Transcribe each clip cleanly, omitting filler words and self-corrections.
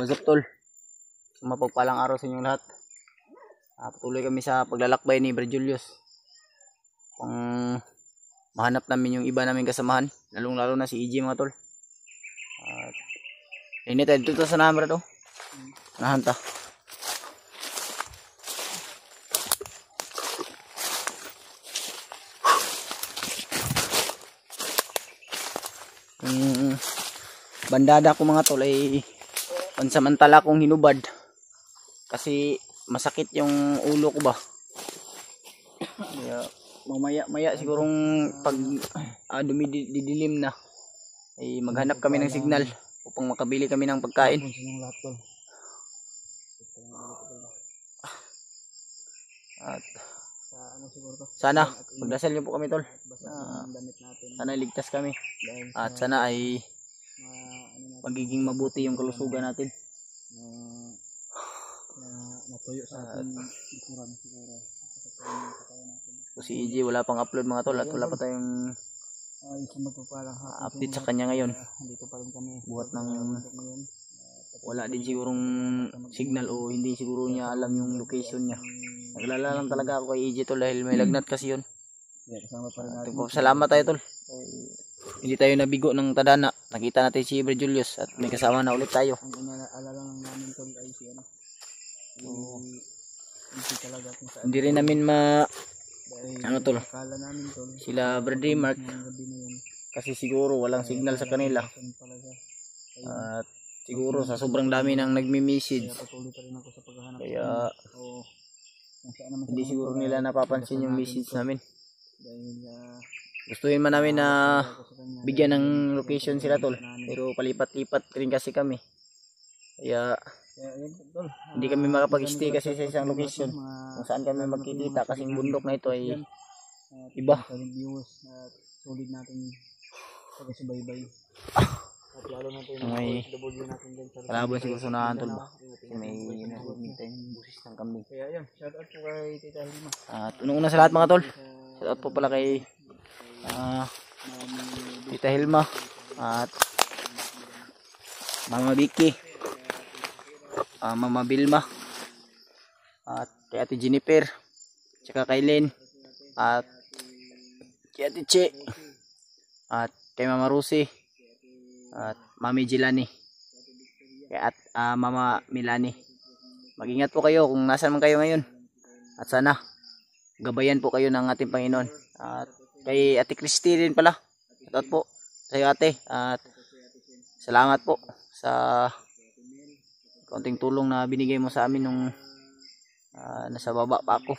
what's up tol? Mapagpalang araw sa inyong lahat. Patuloy kami sa paglalakbay ni Brad Julius. Kung mahanap namin yung iba namin kasamahan, lalong lalo na si EJ mga tol. Ini tayo dito sa sanahan Brad oh. Sanahan ta. Bandada ko mga tol ay pansamantala kong hinubad kasi masakit yung ulo ko ba. Kaya mamaya sigurong pag dumidilim na ay maghanap kami ng signal upang makabili kami ng pagkain. At sana magdasal niyo po kami tol. Sana iligtas kami at sana ay magiging mabuti yung kalusugan natin. Natuyo sa ating likuran siguro. Si EJ wala pang upload mga tol at wala pa tayong update sa kanya ngayon. Dito pa rin kami. Buhat ng wala din sigurong signal o hindi siguro niya alam yung location niya. Naglala lang talaga ako kay EJ tol dahil may lagnat kasi yun. Salamat tayo tol. Hindi tayo nabigo ng tadhana. Nakita natin si Brad Julius at may kasama na ulit tayo. Ang inaalala lang namin tol ay si ano. Hindi rin namin ano tol. Akala namin tol. Sila Brad Mark kasi siguro walang signal sa kanila. At siguro sa sobrang dami nang nagmi-message. Kaya hindi siguro nila napapansin yung message namin. Gustuhin man namin na bigyan ng location sila tol, pero palipat-lipat rin kasi kami. Kaya hindi kami makapag-stay kasi sa isang location kung saan kami magkikita kasi yung bundok na ito ay iba. Sulit natin pagsubaybay. At lalo na ito yung OFW natin dyan sa kalaban siguro sunahan tol ba? Kasi may narinig tayong busis ng kambing. Kaya yun, shout out po kay Tita Hilma. At unang-una sa lahat mga tol, shout out po pala kay Tita Hilma at Mama Vicky, Mama Vilma at kay Ate Jennifer, tsaka kay Len at kay Ate Che at kay Mama Rosie at Mami Jilani at Mama Milani. Mag-ingat po kayo kung nasaan man kayo ngayon at sana gabayan po kayo ng ating Panginoon. At kay Ate Christy rin pala, shoutout po sa iyo ate at salamat po sa konting tulong na binigay mo sa amin nung nasa baba pa ako.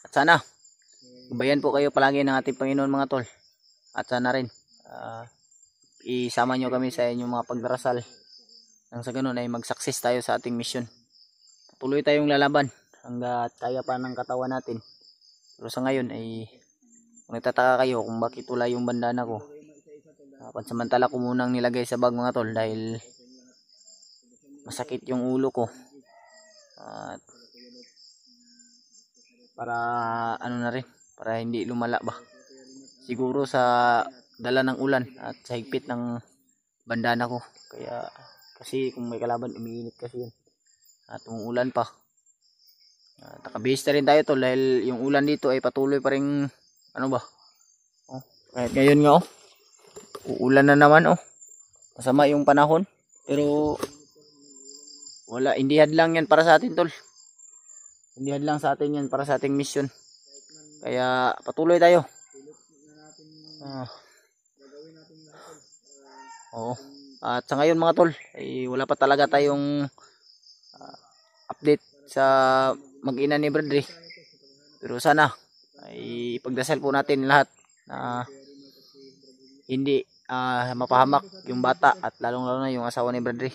At sana gabayan po kayo palagi ng ating Panginoon mga tol. At sana rin isama nyo kami sa inyong mga pagdarasal nang sa ganun ay mag-success tayo sa ating mission. Patuloy tayong lalaban hanggat kaya pa ng katawan natin. Pero sa ngayon ay kung nagtataka kayo kung bakit wala yung bandana ko, pansamantala ko munang nilagay sa bag mga tol dahil masakit yung ulo ko. At para ano na rin, para hindi lumala ba. Siguro sa dala ng ulan at sa higpit ng bandana ko. Kaya kasi kung may kalaban umiinit kasi yun. At umuulan pa. Nakabihis na rin tayo tol dahil yung ulan dito ay patuloy pa rin ano ba. Kahit ngayon nga uulan na naman masama yung panahon. Pero wala, hindi hadlang yan para sa atin tol. Hindi hadlang sa atin yan para sa ating mission. Kaya patuloy tayo. At sa ngayon mga tol ay wala pa talaga tayong update sa mag-ina ni Bradley. Pero sana ay pagdasal po natin lahat na hindi mapahamak yung bata at lalong-lalo na yung asawa ni Bradley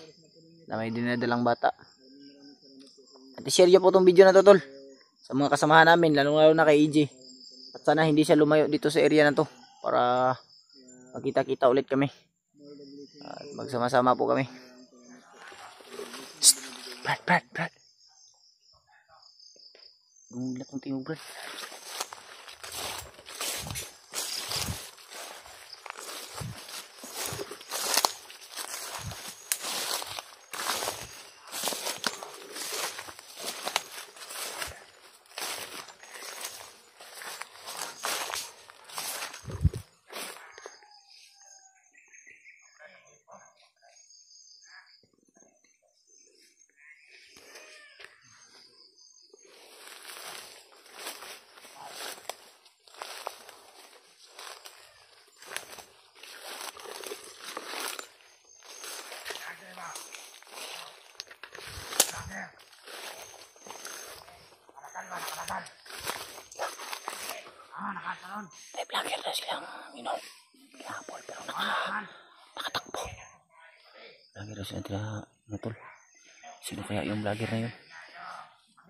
na may dinadalang bata. At i-share niyo po itong video na to tol sa mga kasamahan namin, lalong-lalo na kay EJ. At sana hindi siya lumayo dito sa area na to para magkita-kita ulit kami. At magsama-sama po kami. Brad. Gulat ng tingog Brad. May vlogger na silang kinapol pero nakatakbo. Vlogger na sila natol. Sino kaya yung vlogger na yun?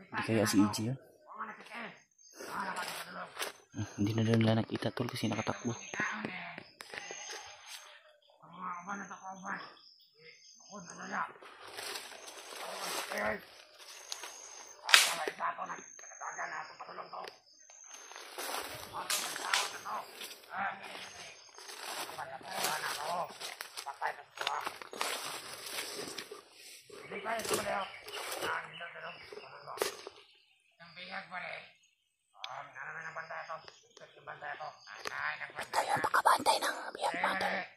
Hindi kaya si EG yun? Hindi na nila nakita tol kasi nakatakbo. Tayo makabantay ng bihag natin.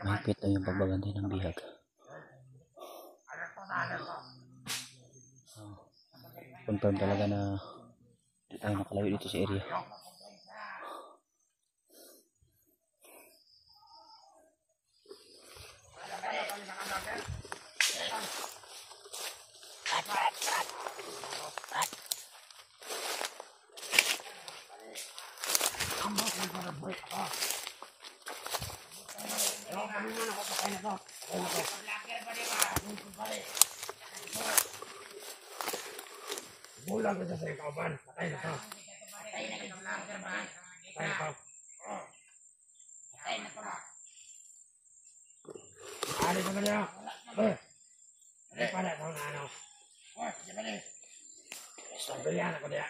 Mahigpit na yung pagbabantay ng bihag. Confirm talaga na hindi tayo nakalayo dito sa area. Bulang kita sa kauban, patay na to. Patay na kita vlogger man. Patay na to. Patay na to. Ali ka niya. Ano para sa ano? Jemali. Sabihan ako dia.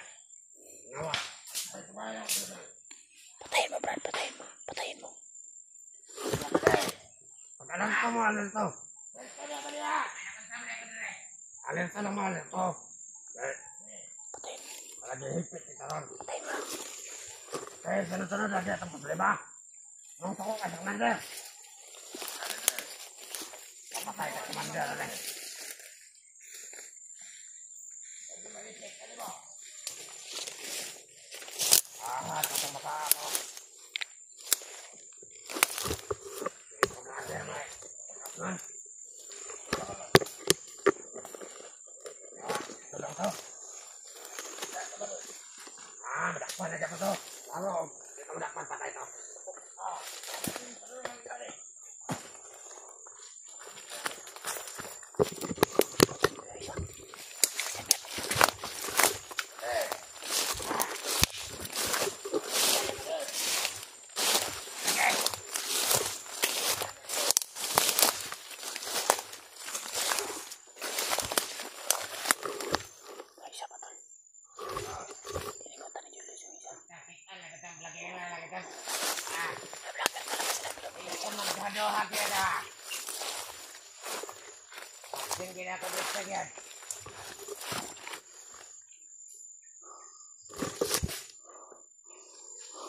Ngawa. Patayin mo, Brad. Patayin mo. Patayin mo. Pag-alam ko mo, alin to. Alin to naman, alin to. Patayin mo. Wala dihipit ni Taron. Patayin mo. Kaya sunod-sunod lagi itong problema. Nung ako ka sa commander. Papatay ka commander alin. Katong maka ako. Commander mo eh. Kapnan. Ito lang to. Madakpan aja pa to. Ano? Ito madakpan patay to.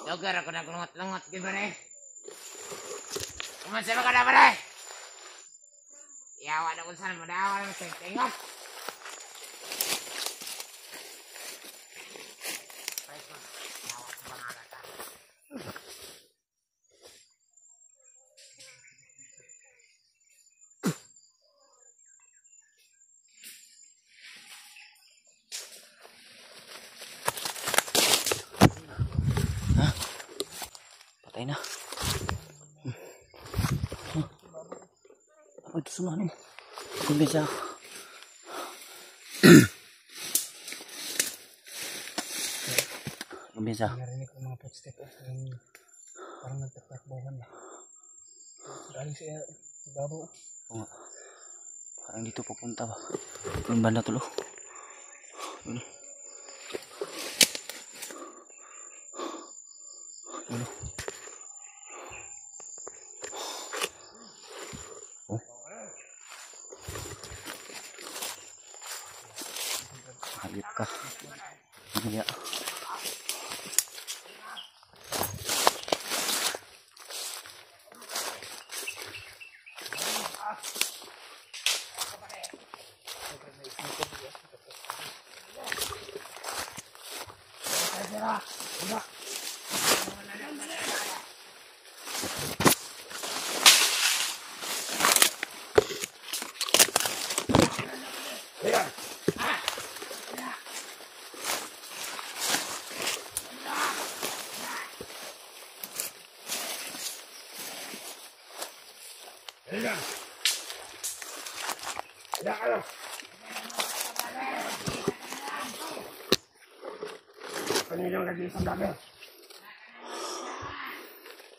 Dogar ako na kulungot-lungot gimana? Kuman siapa kada pare? Ya ada urusan modal mesti tengok. Patay na. Apa itu semua nih? Kumbisa. Kumbisa. Narinig ko mga footstep parang nagtatakbuhan na. Galing siya ibabaw. Oo nga. Parang dito pupunta ba? Yung banda tulo. Ano? Ano? Oh. Hayop ka. Ano ya?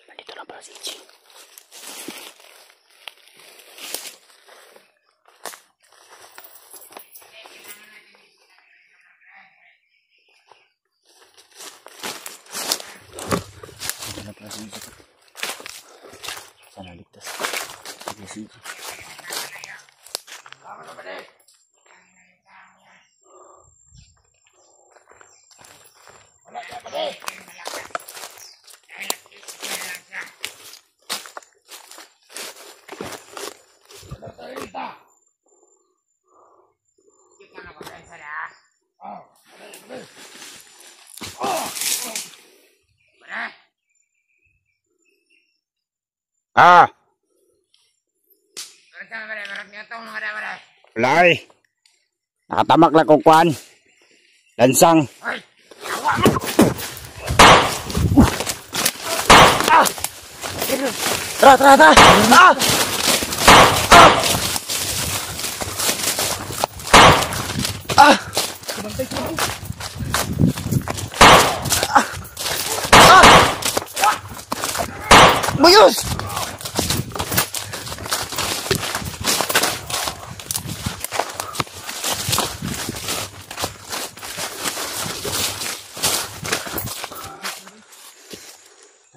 Nandito lang pala si Ichi. Nandito lang pala si Ichi. Sana ligtas. Sige si Ichi. Ah. Lai. Nakatamak lang kong kuan. Lansang. Tara, tara, tara. Ah! Ah! Mayos!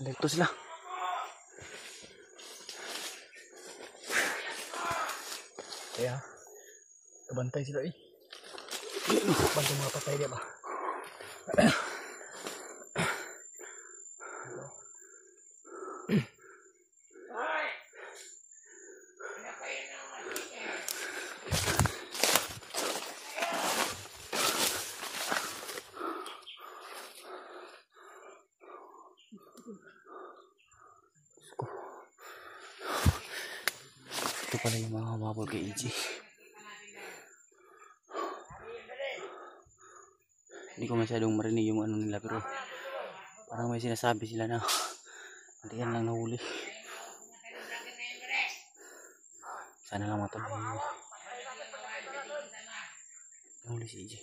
Nandito sila. Kaya, kabantay sila eh. Bantay mga patay dia ba? Ito pala yung mga humabol kay Ichi. Hindi ko masyadong marinig yung ano nila, pero parang may sinasabi sila na hindi yan lang nahuli. Sana lang matuloy nahuli si Ichi.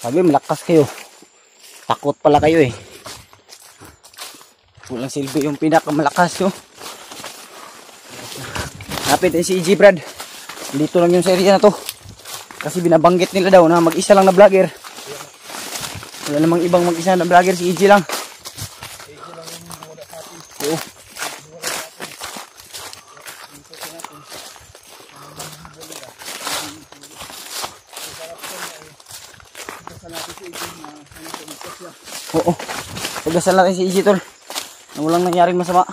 Sabi malakas kayo. Takot pala kayo eh. Walang silbi yung pinakamalakas yo. Napit si EG Brad. Dito lang yung sa area na to. Kasi binabanggit nila daw na mag-isa lang na vlogger. Wala namang ibang mag-isa na vlogger, si EG lang. Oo. Oo. Pagdasal natin si EG tol. Na walang nangyaring masama.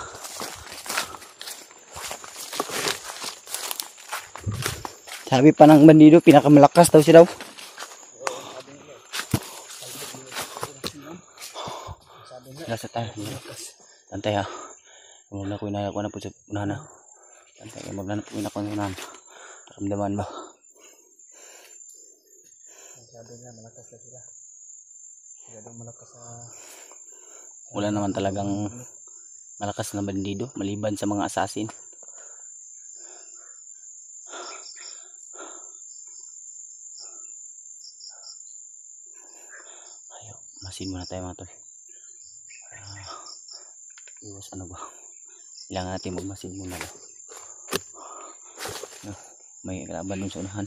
Sabi pa ng bandido, pinakamalakas daw siya daw. Lasa tayo. Tantay ha. Huwag na ko inaya ko na po sa unahan na. Tantay, maglanap ko na ko ng unahan. Ramdaman ba? Sabi nga, malakas na sila. Masyadong malakas sa... Wala naman talagang malakas na bandido maliban sa mga assassin. Ayaw, masin muna tayo mga tol. Iwas ano ba? Kailangan natin magmasin muna ba? May kalaban dun sa unahan.